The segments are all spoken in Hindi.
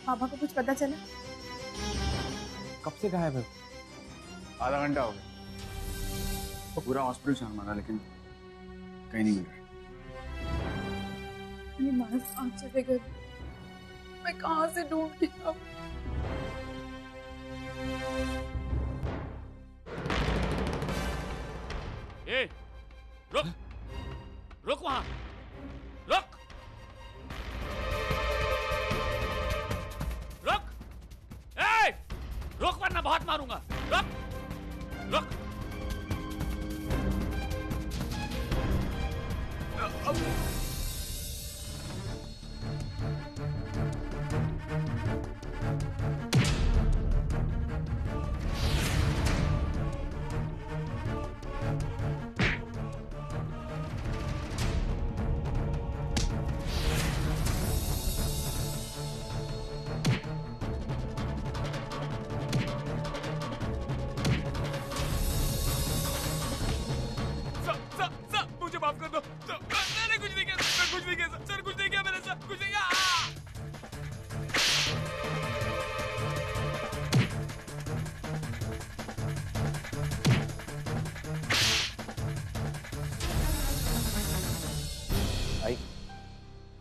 पापा को कुछ पता चला? कब से गायब है? आधा घंटा हो गया। तो पूरा हॉस्पिटल छान मारा लेकिन कहीं नहीं मिल रहा। मानव कहाँ चले गए? मैं कहाँ से ढूंढ के आऊं? ए, रुक, रुक वहां, रुक, रुक, ए, रुक वरना बहुत मारूंगा, रुक, रुक। माफ कर दो, मैंने कुछ नहीं किया, मैं कुछ नहीं किया सर, कुछ नहीं किया मैंने सर, कुछ नहीं किया।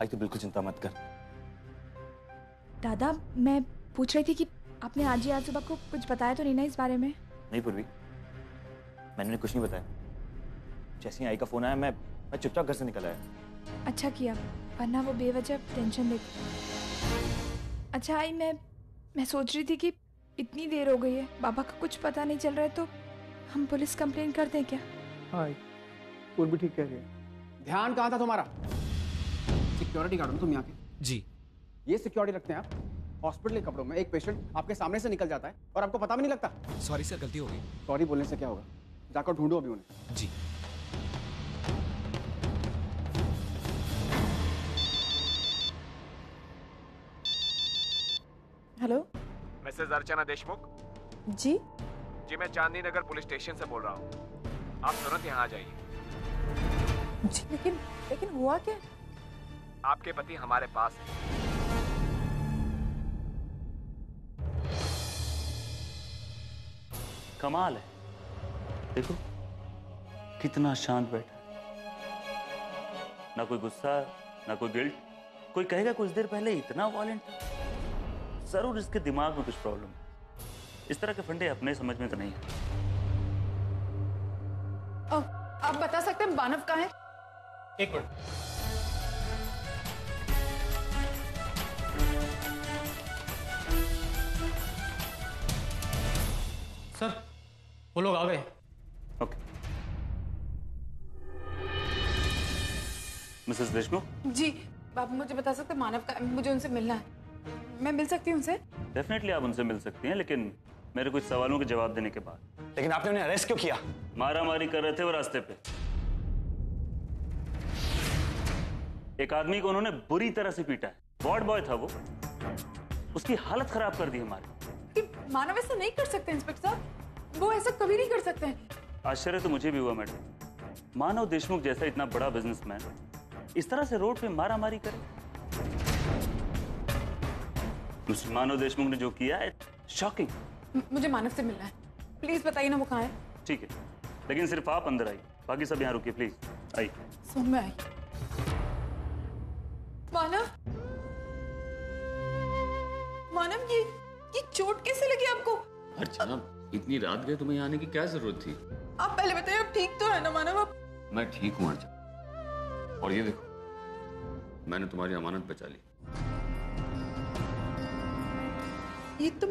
आई तो बिल्कुल चिंता मत कर। दादा, मैं पूछ रही थी कि आपने आज सुबह को कुछ बताया तो नहीं ना इस बारे में? नहीं पूर्वी, मैंने कुछ नहीं बताया। जैसे ही आई का फोन आया मैं चुपचाप घर से निकल आया। अच्छा किया, वरना वो बेवजह टेंशन ले। अच्छा आई, मैं सोच रही थी कि इतनी देर हो गई है, बाबा का कुछ पता नहीं चल रहा है, तो हम पुलिस कंप्लेन कर दें क्या? हाँ, पूर्वी ठीक कह रही है। ध्यान कहाँ था तुम्हारा? सिक्योरिटी गार्ड हो तुम यहाँ के? जी। ये सिक्योरिटी रखते हैं आप? हॉस्पिटल के कपड़ों में एक पेशेंट आपके सामने से निकल जाता है और आपको पता भी नहीं लगता। सॉरी सर, गलती हो गई। सॉरी बोलने से क्या होगा? जाकर ढूंढो अभी उन्हें। जी। हेलो, मिसेज अर्चना देशमुख? जी जी, मैं चांदनी नगर पुलिस स्टेशन से बोल रहा हूँ। आप तुरंत यहाँ आ जाइए। जी, लेकिन हुआ क्या? आपके पति हमारे पास है। कमाल है, देखो कितना शांत बैठा, ना कोई गुस्सा ना कोई गिल्ट। कोई कहेगा कुछ देर पहले इतना वॉयलेंट, जरूर इसके दिमाग में कुछ प्रॉब्लम है। इस तरह के फंडे अपने समझ में तो नहीं है। आप बता सकते हैं मानव कहाँ है? एक मिनट। सर, वो लोग आ गए। ओके। मिसेस देशमुख? जी, आप मुझे बता सकते हैं मानव का? मुझे उनसे मिलना है। मैं मिल सकती हूँ उनसे? डेफिनेटली आप उनसे मिल सकती हैं, लेकिन मेरे कुछ सवालों के जवाब देने के बाद। लेकिन आपने उन्हें अरेस्ट क्यों किया? मारामारी कर रहे थे वो रास्ते पे। एक आदमी को उन्होंने बुरी तरह से पीटा है। वार्ड बॉय था वो, उसकी हालत खराब कर दी हमारी। मानव ऐसा नहीं कर सकते इंस्पेक्टर साहब, वो ऐसा कभी नहीं कर सकते हैं। आश्चर्य तो मुझे भी हुआ मैडम, मानव देशमुख जैसा इतना बड़ा बिजनेसमैन इस तरह से रोड पे मारामारी करे। मिस्टर मानव देशमुख ने जो किया है शॉकिंग। मुझे मानव से मिलना है, प्लीज बताइए ना वो कहाँ है। ठीक है, लेकिन सिर्फ आप अंदर आइए, बाकी सब यहाँ रुकिए प्लीज। आइए। सुन में आई। मानव, मानव ये चोट कैसे लगी आपको? अर्चना, इतनी रात गए, तुम्हें यहाँ आने की क्या जरूरत थी? आप पहले बताइए, आप ठीक तो है ना मानव? आप? मैं ठीक हूँ अर्चना, और ये देखो मैंने तुम्हारी अमानत बचा ली। ये तो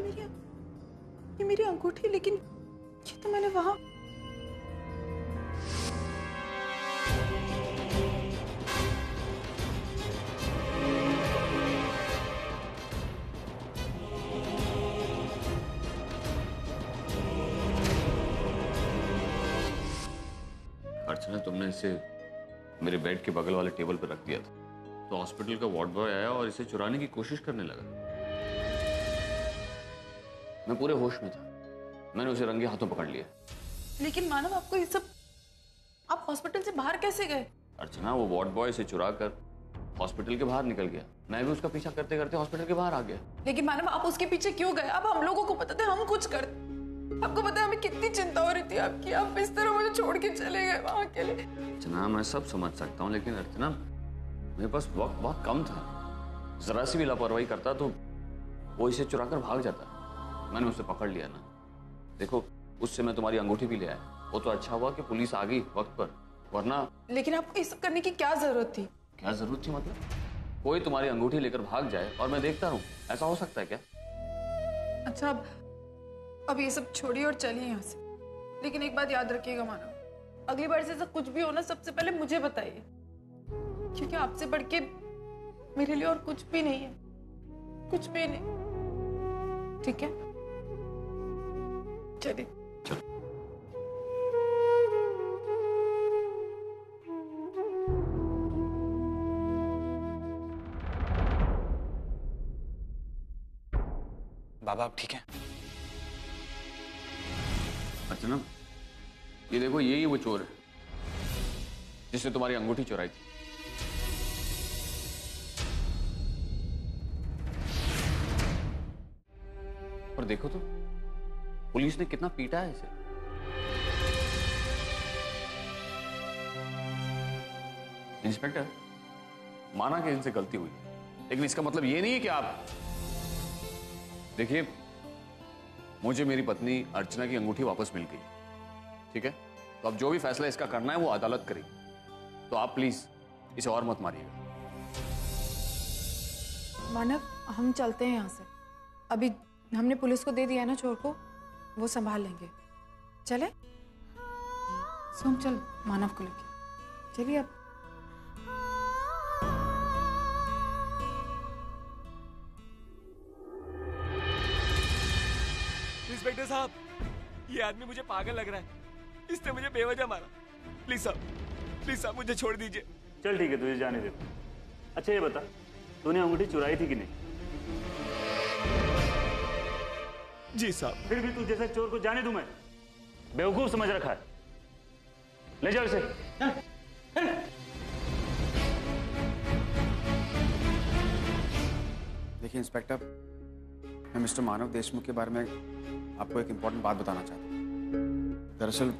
मेरी अंगूठी, लेकिन ये तो मैंने वहां। अर्चना, तुमने इसे मेरे बेड के बगल वाले टेबल पर रख दिया था, तो हॉस्पिटल का वार्ड बॉय आया और इसे चुराने की कोशिश करने लगा। मैं पूरे होश में था, मैंने उसे रंगे हाथों पकड़ लिया। लेकिन मानव, आपको ये सब, आप हॉस्पिटल से बाहर कैसे गए? अर्चना, वो वार्ड बॉय इसे चुरा कर हॉस्पिटल के बाहर निकल गया, मैं भी उसका पीछा करते करते हॉस्पिटल के बाहर आ गया। लेकिन मानव आप उसके पीछे क्यों गए? अब हम लोगों को पता था हम कुछ कर, आपको पता है हमें कितनी चिंता हो रही थी आपकी, आप इस तरह मुझे छोड़ के चले गए वहां के लिए। अर्चना मैं सब समझ सकता हूँ, लेकिन अर्चना मेरे पास वक्त बहुत कम था। जरा सी भी लापरवाही करता तो वो इसे चुरा कर भाग जाता। मैंने उसे पकड़ लिया ना। देखो उससे मैं तुम्हारी अंगूठी भी ले आया, वो तो अच्छा हुआ कि पुलिस आ गई वक्त पर, वरना। लेकिन आपको ये सब करने की क्या जरूरत थी? क्या जरूरत थी मतलब? कोई तुम्हारी अंगूठी लेकर भाग जाए और मैं देखता रहूं, ऐसा हो सकता है क्या? अच्छा अब ये सब छोड़िए और चलिए यहाँ से। लेकिन एक बात याद रखिएगा मानव, अगली बार से ऐसा कुछ भी हो ना सबसे पहले मुझे बताइए, क्योंकि आपसे बढ़ के मेरे लिए और कुछ भी नहीं है, कुछ भी नहीं। ठीक है चलिए। बाबा आप ठीक हैं? अर्चना ये देखो, यही वो चोर है जिसने तुम्हारी अंगूठी चुराई थी। और देखो तो पुलिस ने कितना पीटा है इसे। इंस्पेक्टर माना कि इनसे गलती हुई, लेकिन इसका मतलब ये नहीं है कि आप। देखिए मुझे मेरी पत्नी अर्चना की अंगूठी वापस मिल गई, ठीक है? तो अब जो भी फैसला इसका करना है वो अदालत करेगी, तो आप प्लीज इसे और मत मारिएगा। मानव हम चलते हैं यहाँ से, अभी हमने पुलिस को दे दिया ना चोर को, वो संभाल लेंगे। चले सोम, चल मानव को लेके चलिए। अब इंस्पेक्टर साहब, ये आदमी मुझे पागल लग रहा है, इसने मुझे बेवजह मारा। प्लीज साहब मुझे छोड़ दीजिए। चल ठीक है, तुझे जाने दे। अच्छा ये बता, तूने अंगूठी चुराई थी कि नहीं? जी साहब। फिर भी तू जैसे चोर को जाने दूं मैं? बेवकूफ समझ रखा है। ले जाओ इसे। देखिए इंस्पेक्टर, मैं मिस्टर मानव देशमुख के बारे में आपको एक इम्पोर्टेंट बात बताना चाहता हूँ। दरअसल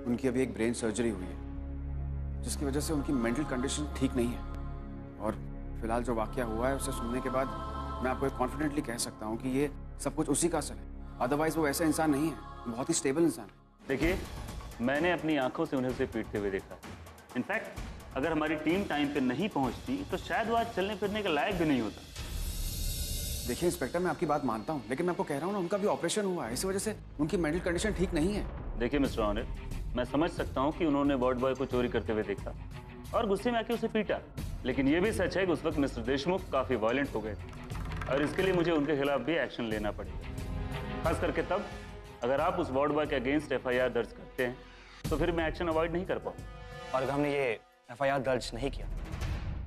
उनकी अभी एक ब्रेन सर्जरी हुई है, जिसकी वजह से उनकी मेंटल कंडीशन ठीक नहीं है। और फिलहाल जो वाकया हुआ है उसे सुनने के बाद मैं आपको कॉन्फिडेंटली कह सकता हूँ कि ये सब कुछ उसी का असर है। अदरवाइज वो ऐसा इंसान नहीं है, बहुत ही स्टेबल इंसान है। देखिए मैंने अपनी आंखों से उन्हें उसे पीटते हुए देखा। इनफैक्ट अगर हमारी टीम टाइम पे नहीं पहुंचती तो शायद वो आज चलने फिरने के लायक भी नहीं होता। देखिए इंस्पेक्टर, मैं आपकी बात मानता हूँ, लेकिन मैं आपको कह रहा हूँ ना, उनका भी ऑपरेशन हुआ है, इस वजह से उनकी मेंटल कंडीशन ठीक नहीं है। देखिए मिस्टर ऑनर, मैं समझ सकता हूँ कि उन्होंने वार्ड बॉय को चोरी करते हुए देखा और गुस्से में आके उसे पीटा, लेकिन ये भी सच है कि उस वक्त मिस्टर देशमुख काफी वायलेंट हो गए थे और इसके लिए मुझे उनके खिलाफ भी एक्शन लेना पड़ेगा। खास करके तब अगर आप उस वार्ड बॉय के अगेंस्ट FIR दर्ज करते हैं तो फिर मैं एक्शन अवॉइड नहीं कर पाऊँ। और अगर हमने ये FIR दर्ज नहीं किया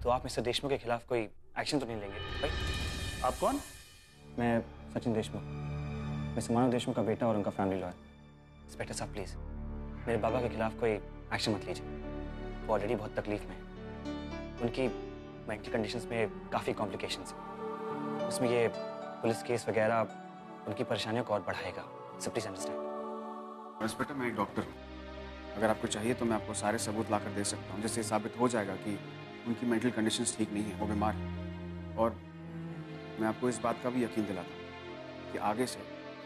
तो आप मिस्टर देशमुख के खिलाफ कोई एक्शन तो नहीं लेंगे भाई? आप कौन? मैं सचिन देशमुख, मिस्टर मानव देशमुख का बेटा और उनका फैमिली लॉयर। इंस्पेक्टर साहब प्लीज मेरे बाबा के खिलाफ कोई एक्शन मत लीजिए, वो ऑलरेडी बहुत तकलीफ में है। उनकी मेंटल कंडीशंस में काफ़ी कॉम्प्लिकेशंस हैं, उसमें ये पुलिस केस वगैरह उनकी परेशानियों को और बढ़ाएगा। So please understand. इंस्पेक्टर मैं एक डॉक्टर हूँ, अगर आपको चाहिए तो मैं आपको सारे सबूत लाकर दे सकता हूँ जिससे साबित हो जाएगा कि उनकी मेंटल कंडीशंस ठीक नहीं है, वो बीमार है। और मैं आपको इस बात का भी यकीन दिलाता हूँ कि आगे से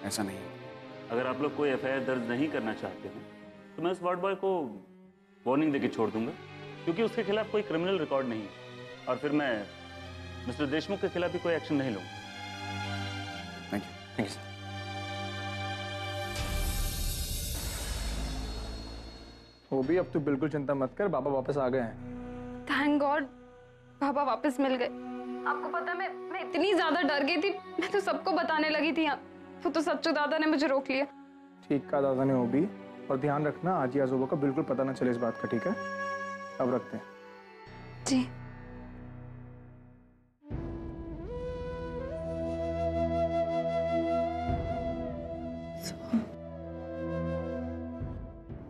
ऐसा नहीं है। अगर आप लोग कोई FIR दर्ज नहीं करना चाहते हैं तो मैं उस वार्ड बॉय को वार्निंग देके छोड़ दूंगा, क्योंकि उसके खिलाफ कोई क्रिमिनल रिकॉर्ड नहीं है और फिर मैं मिस्टर देशमुख के खिलाफ भी कोई एक्शन नहीं लूंगा। Thank you sir. वो भी अब तू बिल्कुल चिंता मत कर, बाबा वापस आ गए हैं। थैंक गॉड बाबा वापस मिल गए। आपको पता मैं इतनी ज्यादा डर गई थी, मैं तो सबको बताने लगी थी यहाँ, तो सच्चू दादा ने मुझे रोक लिया। ठीक कहा दादा ने वो भी, और ध्यान रखना आजी आजोबा का बिल्कुल पता ना चले इस बात का, ठीक है? अब रखते हैं। जी।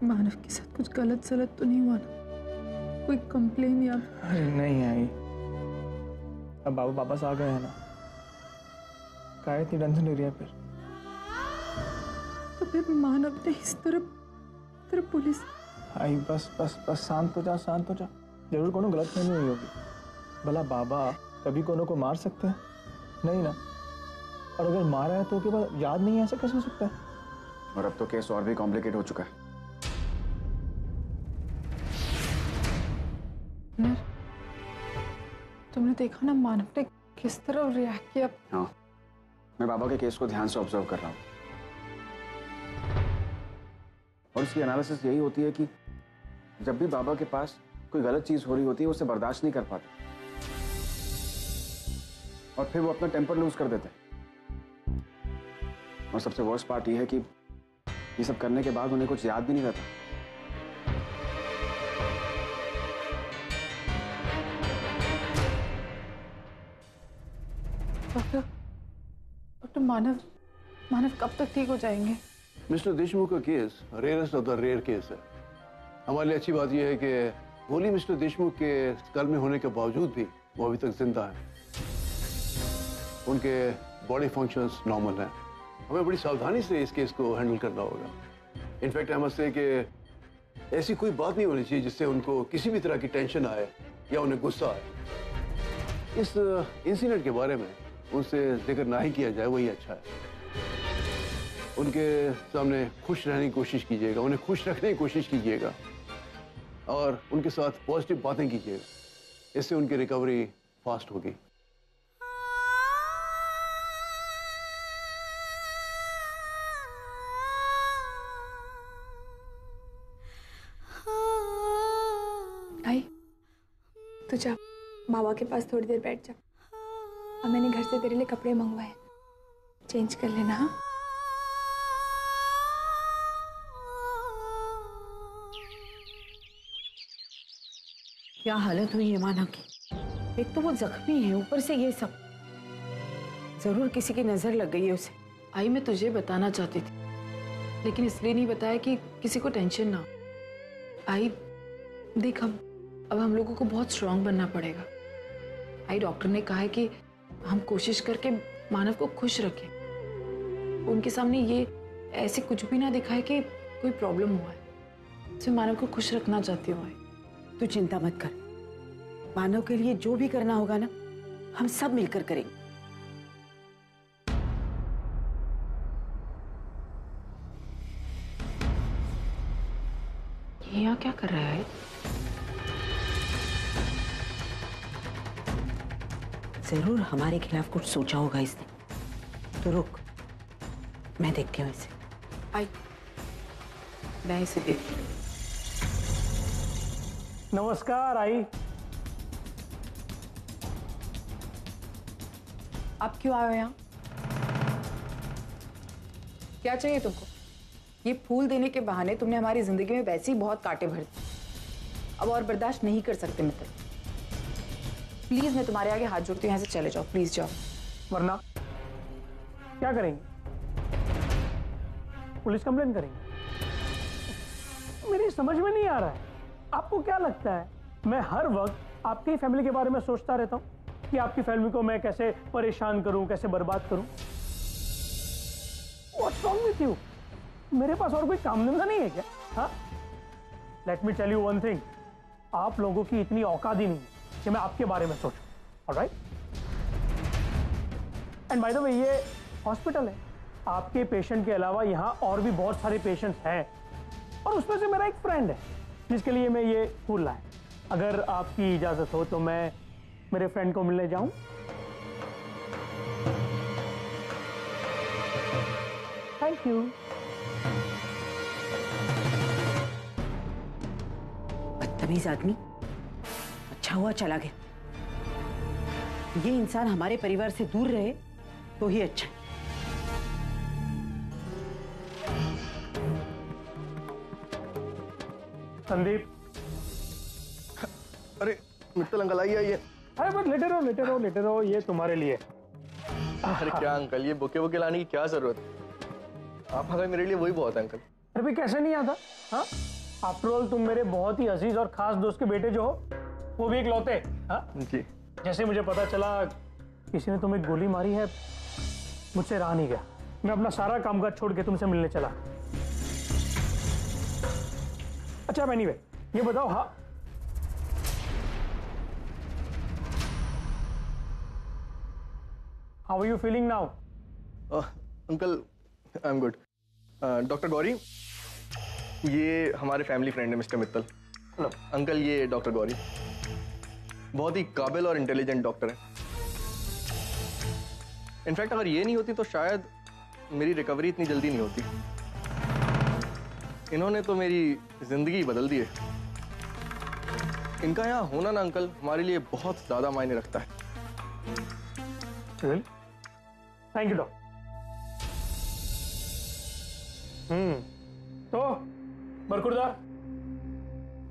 मानव के साथ कुछ गलत सलत तो नहीं हुआ ना? कोई कंप्लेन या? अरे नहीं आई, अब बाबा वापस आ गए हैं ना, क्या इतनी टेंशन ले रही है फिर? तो फिर मानव ने इस तरफ पुलिस। आई बस बस बस शांत हो जा, शांत हो जा। जरूर कोनो गलतफहमी हुई होगी। भला बाबा कभी कोनो को मार सकते हैं? नहीं ना। और अगर मारा है तो उसके बाद याद नहीं है, ऐसा कैसे हो सकता है? और अब तो केस और भी कॉम्प्लिकेट हो चुका है। तुमने देखा ना मानव ने किस तरह रिएक्ट किया? हाँ, मैं बाबा के केस को ध्यान से ऑब्जर्व कर रहा हूँ और उसकी एनालिसिस यही होती है कि जब भी बाबा के पास कोई गलत चीज हो रही होती है उसे बर्दाश्त नहीं कर पाते और फिर वो अपना टेम्पर लूज कर देते हैं। और सबसे वर्स्ट पार्ट ये है कि ये सब करने के बाद उन्हें कुछ याद भी नहीं रहता। डॉक्टर मानव कब तक ठीक हो जाएंगे? मिस्टर देशमुख का case rarest of the rare case है। हमारे लिए अच्छी बात यह है कि गोली मिस्टर देशमुख के स्कल में होने के बावजूद भी वो अभी तक जिंदा है। उनके बॉडी फंक्शंस नॉर्मल हैं। हमें बड़ी सावधानी से इस केस को हैंडल करना होगा। इनफैक्ट आई मस्ट से कि ऐसी कोई बात नहीं होनी चाहिए जिससे उनको किसी भी तरह की टेंशन आए या उन्हें गुस्सा आए। इस इंसिडेंट के बारे में उनसे जिक्र ना ही किया जाए, वही अच्छा है। उनके सामने खुश रहने की कोशिश कीजिएगा, उन्हें खुश रखने की कोशिश कीजिएगा और उनके साथ पॉजिटिव बातें कीजिएगा। इससे उनकी रिकवरी फास्ट होगी। आई तू जा बाबा के पास थोड़ी देर बैठ जा। अब मैंने घर से तेरे लिए कपड़े मंगवाए, चेंज कर लेना। हाँ, क्या हालत हुई है मानव की। एक तो वो जख्मी है, ऊपर से ये सब। जरूर किसी की नजर लग गई है उसे। आई मैं तुझे बताना चाहती थी लेकिन इसलिए नहीं बताया कि किसी को टेंशन ना हो। आई देख, अब हम लोगों को बहुत स्ट्रांग बनना पड़ेगा। आई डॉक्टर ने कहा है कि हम कोशिश करके मानव को खुश रखें, उनके सामने ये ऐसे कुछ भी ना दिखाए कि कोई प्रॉब्लम हुआ है। तो मानव को खुश रखना चाहती हूँ। आई तू चिंता मत कर, मानव के लिए जो भी करना होगा ना हम सब मिलकर करेंगे। ये यहाँ क्या कर रहा है? जरूर हमारे खिलाफ कुछ सोचा होगा इसने। तो रुक, मैं देखती हूँ इसे। आई मैं इसे देखती हूँ। नमस्कार आई। आप क्यों आए हो यहाँ? क्या चाहिए तुमको? ये फूल देने के बहाने तुमने हमारी जिंदगी में वैसे ही बहुत कांटे भर दिए। अब और बर्दाश्त नहीं कर सकते मित्र। प्लीज मैं तुम्हारे आगे हाथ जोड़ती हूँ, यहाँ से चले जाओ, प्लीज जाओ। वरना क्या करेंगे? पुलिस कंप्लेन करेंगे? मेरी समझ में नहीं आ रहा है, आपको क्या लगता है मैं हर वक्त आपकी फैमिली के बारे में सोचता रहता हूँ कि आपकी फैमिली को मैं कैसे परेशान करूं, कैसे बर्बाद करूं? What's wrong with you? मेरे पास और कोई काम धंधा नहीं है क्या? हाँ, let me tell you one thing, आप लोगों की इतनी औकात ही नहीं है कि मैं आपके बारे में सोचूं। Alright? And by the way ये हॉस्पिटल है, आपके पेशेंट के अलावा यहाँ और भी बहुत सारे पेशेंट्स हैं और उसमें से मेरा एक फ्रेंड है जिसके लिए मैं ये फूल लाया। अगर आपकी इजाजत हो तो मैं मेरे फ्रेंड को मिलने जाऊं? Thank you. बदतमीज आदमी, अच्छा हुआ चला गया। ये इंसान हमारे परिवार से दूर रहे तो ही अच्छा है। संदीप। अरे मित्तल अंकल आइए आइए। अरे बस लेटे रहो लेटे रहो लेटे रहो, ये तुम्हारे लिए। अरे क्या अंकल, ये बुके बुके लाने की क्या जरूरत है? आप अगर मेरे लिए वही बहुत है अंकल। अरे भाई कैसे नहीं आता? हाँ, आफ्टर ऑल तुम मेरे बहुत ही अजीज और खास दोस्त के बेटे जो हो, वो भी एक लौते। हाँ जी। जैसे मुझे पता चला किसी ने तुम्हें गोली मारी है, मुझसे रहा नहीं गया। मैं अपना सारा कामकाज छोड़ के तुमसे मिलने चला। अच्छा एनीवे, ये बताओ, हाँ how are you feeling now? Uncle I am good. Doctor Gauri, ये हमारे फैमिली फ्रेंड है मिस्टर मित्तल। अंकल ये डॉक्टर गौरी बहुत ही काबिल और इंटेलिजेंट डॉक्टर है। इनफैक्ट अगर ये नहीं होती तो शायद मेरी रिकवरी इतनी जल्दी नहीं होती। इन्होंने तो मेरी जिंदगी बदल दी है। इनका यहाँ होना ना अंकल हमारे लिए बहुत ज्यादा मायने रखता है। Thank you doctor. तो बरकुरदार,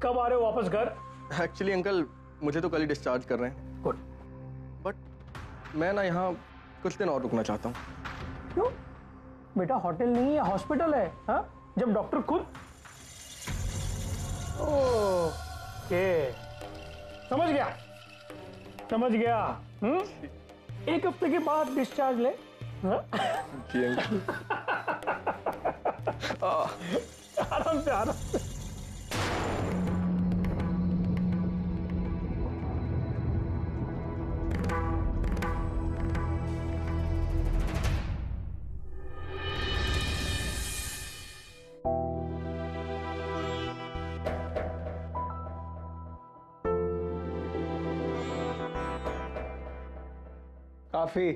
कब आ रहे हो वापस घर? एक्चुअली अंकल मुझे तो कल ही डिस्चार्ज कर रहे हैं। गुड। बट मैं ना यहाँ कुछ दिन और रुकना चाहता हूँ। क्यों बेटा? होटल नहीं है, हॉस्पिटल है। हाँ, जब डॉक्टर खुद। ओके, समझ गया समझ गया। एक हफ्ते के बाद डिस्चार्ज ले। जी अंकल। आराम से आराम से। काफी।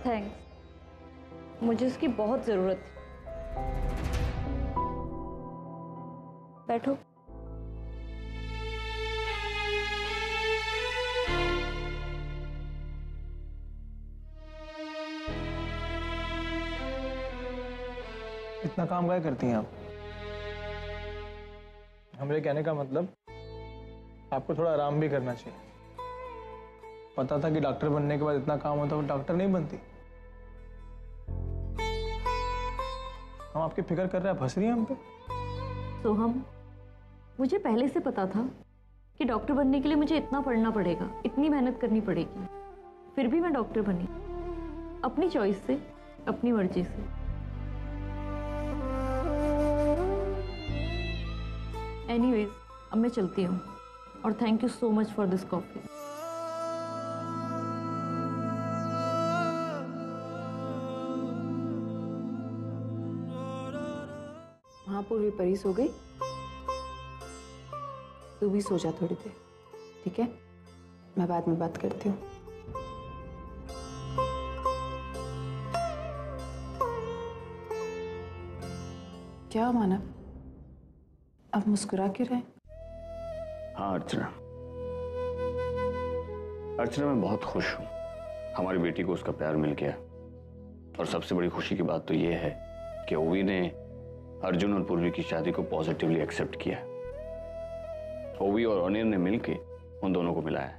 थैंक्स, मुझे उसकी बहुत जरूरत थी। बैठो। इतना काम क्या करती हैं आप? हमरे कहने का मतलब आपको थोड़ा आराम भी करना चाहिए। पता था कि डॉक्टर बनने के बाद इतना काम होता है, वो डॉक्टर नहीं बनती। हम आपकी फिक्र कर रहे हैं, आप हंस रही हैं हम पे। सोहम, मुझे पहले से पता था कि डॉक्टर बनने के लिए मुझे इतना पढ़ना पड़ेगा, इतनी मेहनत करनी पड़ेगी। फिर भी मैं डॉक्टर बनी, अपनी चॉइस से, अपनी मर्जी से। एनीवेज, अब मैं चलती हूँ और thank you so much for this coffee. हाँ पूर्वी परी सो गई? तू भी सो जा थोड़ी देर, ठीक है? मैं बाद में बात करती हूँ। क्या मानव, अब मुस्कुरा क्यों रहे? हाँ अर्चना, अर्चना मैं बहुत खुश हूँ। हमारी बेटी को उसका प्यार मिल गया। और सबसे बड़ी खुशी की बात तो ये है कि ओवी ने अर्जुन और पूर्वी की शादी को पॉजिटिवली एक्सेप्ट किया। ओवी और अनिल ने मिलके उन दोनों को मिलाया।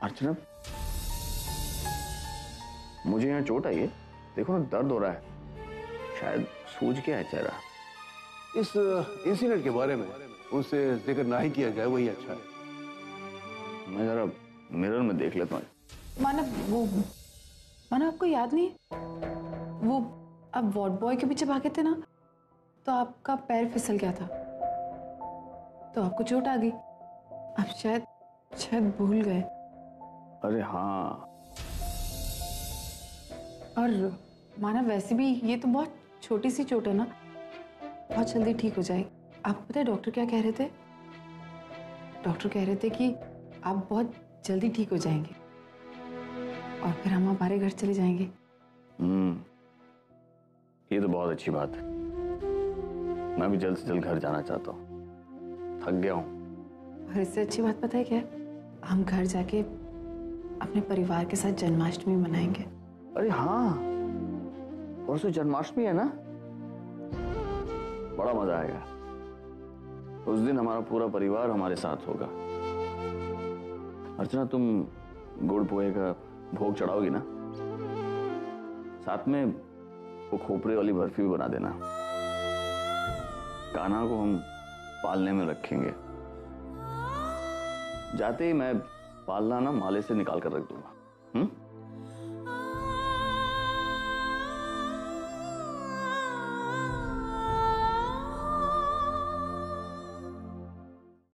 अर्चना, मुझे यहाँ चोट आई है, देखो ना दर्द हो रहा है, शायद सूज गया है चेहरा। इस इंसिडेंट के बारे में उनसे जिक्र ना ही किया जाए, वही अच्छा है। मैं जरा मिरर में देख लेता हूँ। मानव आपको याद नहीं है, वो आप वार्ड बॉय के पीछे भागे थे ना, तो आपका पैर फिसल गया था, तो आपको चोट आ गई। आप शायद भूल गए। अरे हाँ। और मानव वैसे भी ये तो बहुत छोटी सी चोट है ना, बहुत जल्दी ठीक हो जाएगी। आपको पता है डॉक्टर क्या कह रहे थे? डॉक्टर कह रहे थे कि आप बहुत जल्दी ठीक हो जाएंगे और फिर हम हमारे घर चले जाएंगे। ये तो बहुत अच्छी बात है। मैं भी जल्द से जल्द घर जाना चाहता हूँ, थक गया हूँ। और इससे अच्छी बात पता है क्या? हम घर जाके अपने परिवार के साथ जन्माष्टमी मनाएंगे। अरे हाँ, परसों जन्माष्टमी है ना, बड़ा मजा आएगा। उस दिन हमारा पूरा परिवार हमारे साथ होगा। अर्चना, तुम गुड़ पोहे का भोग चढ़ाओगी ना, साथ में वो खोपरे वाली बर्फी भी बना देना। कान्हा को हम पालने में रखेंगे। जाते ही मैं पालना ना माले से निकाल कर रख दूंगा।